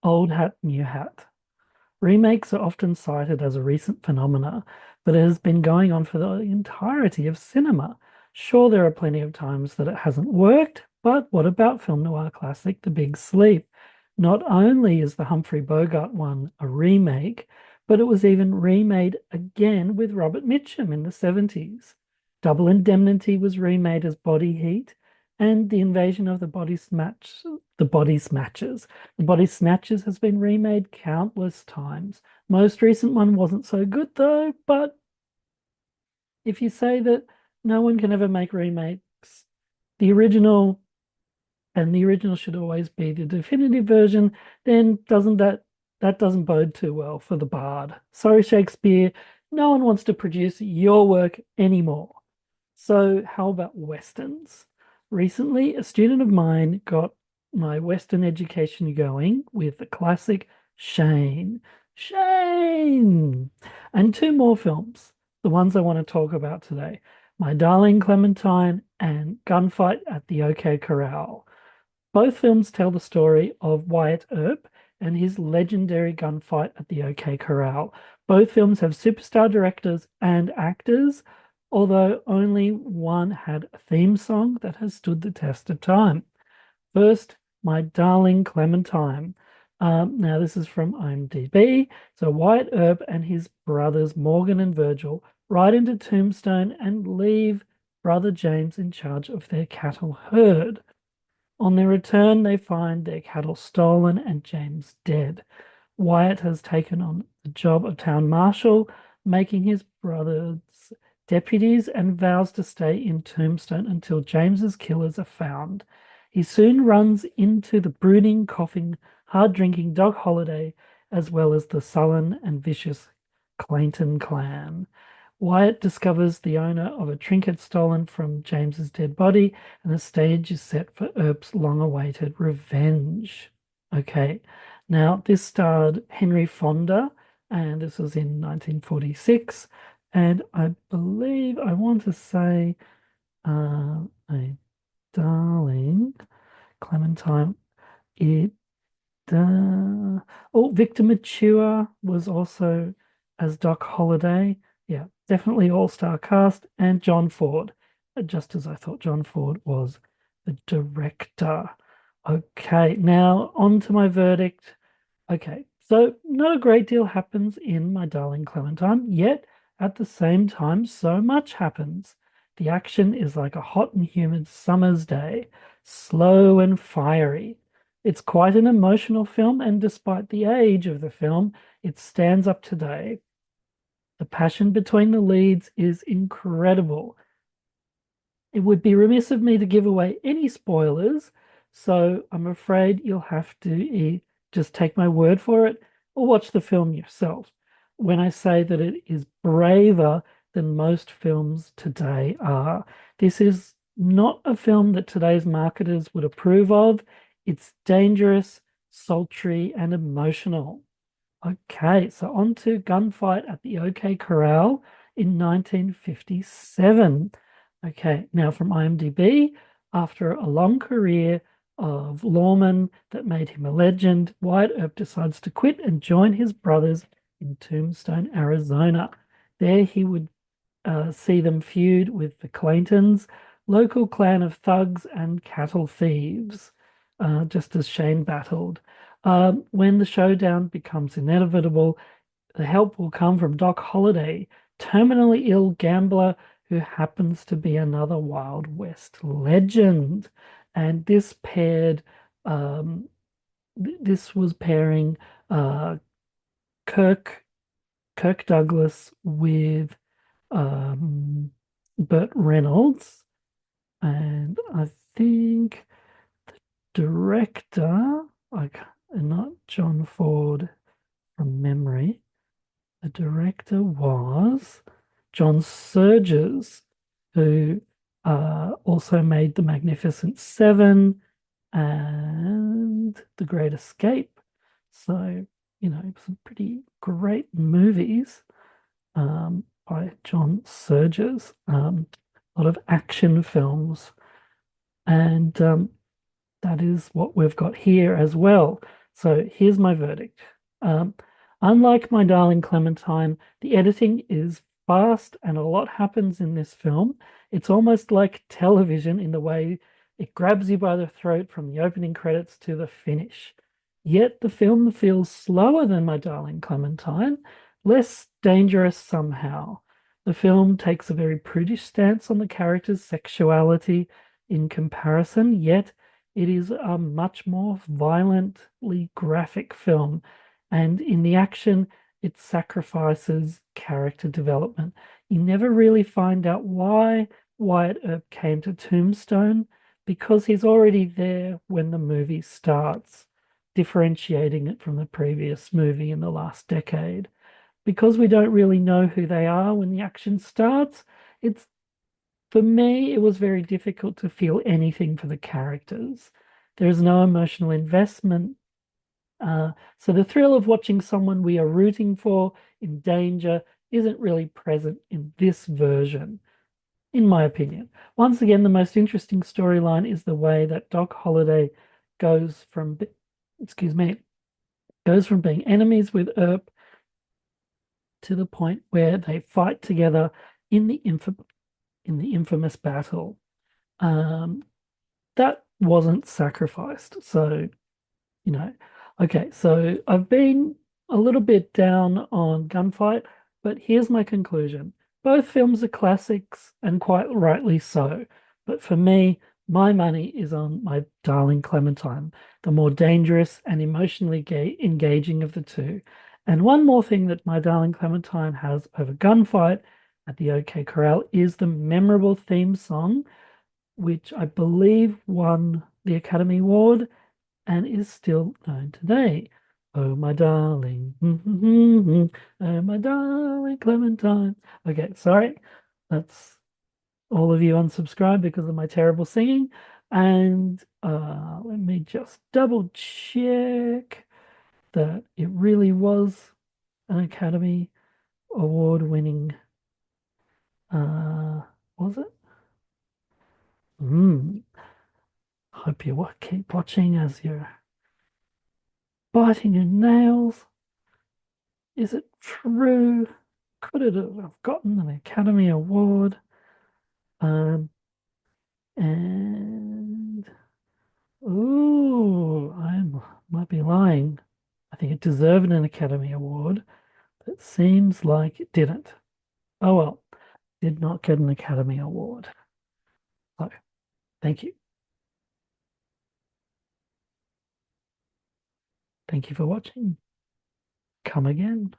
Old hat, new hat. Remakes are often cited as a recent phenomena, but it has been going on for the entirety of cinema. Sure, there are plenty of times that it hasn't worked, but what about film noir classic The Big Sleep? Not only is the Humphrey Bogart one a remake, but it was even remade again with Robert Mitchum in the 70s. Double Indemnity was remade as Body Heat, and The Invasion of the Body Snatchers. The Body Snatchers has been remade countless times. Most recent one wasn't so good though, but if you say that no one can ever make remakes, the original and the original should always be the definitive version, then doesn't that doesn't bode too well for the bard. Sorry, Shakespeare, no one wants to produce your work anymore. So, how about Westerns? Recently, a student of mine got my Western education going with the classic Shane. Shane! And two more films, the ones I want to talk about today. My Darling Clementine and Gunfight at the OK Corral. Both films tell the story of Wyatt Earp and his legendary gunfight at the OK Corral. Both films have superstar directors and actors, although only one had a theme song that has stood the test of time. First, My Darling Clementine. Now, this is from IMDb. So, Wyatt Earp and his brothers Morgan and Virgil ride into Tombstone and leave brother James in charge of their cattle herd. On their return, they find their cattle stolen and James dead. Wyatt has taken on the job of town marshal, making his brothers deputies, and vows to stay in Tombstone until James's killers are found. He soon runs into the brooding, coughing, hard-drinking Doc Holliday, as well as the sullen and vicious Clayton clan. Wyatt discovers the owner of a trinket stolen from James's dead body, and the stage is set for Earp's long-awaited revenge. Okay, now this starred Henry Fonda, and this was in 1946. And I believe I want to say a Darling Clementine. It Victor Mature was also as Doc Holliday. Yeah, definitely all-star cast. And John Ford, just as I thought John Ford was the director. Okay, now on to my verdict. Okay, so not a great deal happens in My Darling Clementine, yet at the same time, so much happens. The action is like a hot and humid summer's day, slow and fiery. It's quite an emotional film, and despite the age of the film, it stands up today. The passion between the leads is incredible. It would be remiss of me to give away any spoilers, so I'm afraid you'll have to just take my word for it or watch the film yourself when I say that it is braver than most films today are. This is not a film that today's marketers would approve of. It's dangerous, sultry, and emotional. Okay, so on to Gunfight at the OK Corral in 1957. Okay, now from IMDb, after a long career of lawman that made him a legend, Wyatt Earp decides to quit and join his brothers in Tombstone, Arizona. There he would see them feud with the Claytons, local clan of thugs and cattle thieves, just as Shane battled. When the showdown becomes inevitable, the help will come from Doc Holliday, terminally ill gambler who happens to be another Wild West legend. And this was pairing uh, Kirk Kirk Douglas with um, Burt Reynolds, and I think director, not John Ford from memory. The director was John Surges, who also made The Magnificent Seven and The Great Escape. So, some pretty great movies by John Surges. A lot of action films. And that is what we've got here as well. So here's my verdict. Um, Unlike My Darling Clementine, the editing is fast and a lot happens in this film. It's almost like television in the way it grabs you by the throat from the opening credits to the finish. Yet the film feels slower than My Darling Clementine, less dangerous somehow. The film takes a very prudish stance on the character's sexuality in comparison, yet it is a much more violently graphic film, and in the action, it sacrifices character development. You never really find out why Wyatt Earp came to Tombstone because he's already there when the movie starts, differentiating it from the previous movie in the last decade. Because we don't really know who they are when the action starts, it's for me, it was very difficult to feel anything for the characters. There is no emotional investment. So the thrill of watching someone we are rooting for in danger isn't really present in this version, in my opinion. Once again, the most interesting storyline is the way that Doc Holliday goes from, excuse me, goes from being enemies with Earp to the point where they fight together in the infamous battle. Um, that wasn't sacrificed. So, you know, okay, so I've been a little bit down on Gunfight, but here's my conclusion. Both films are classics and quite rightly so. But for me, my money is on My Darling Clementine, the more dangerous and emotionally engaging of the two. And one more thing that My Darling Clementine has over Gunfight at the OK Corral is the memorable theme song which I believe won the Academy Award and is still known today. Oh, my darling. Oh, my darling Clementine. Okay, sorry. That's all of you unsubscribe because of my terrible singing. And let me just double check that it really was an Academy Award winning. Uh, was it? Hmm. Hope you keep watching as you're biting your nails. Is it true? Could it have gotten an Academy Award? Um, and I might be lying. I think it deserved an Academy Award, but it seems like it didn't. Oh well, did not get an Academy Award. So, thank you. Thank you for watching. Come again.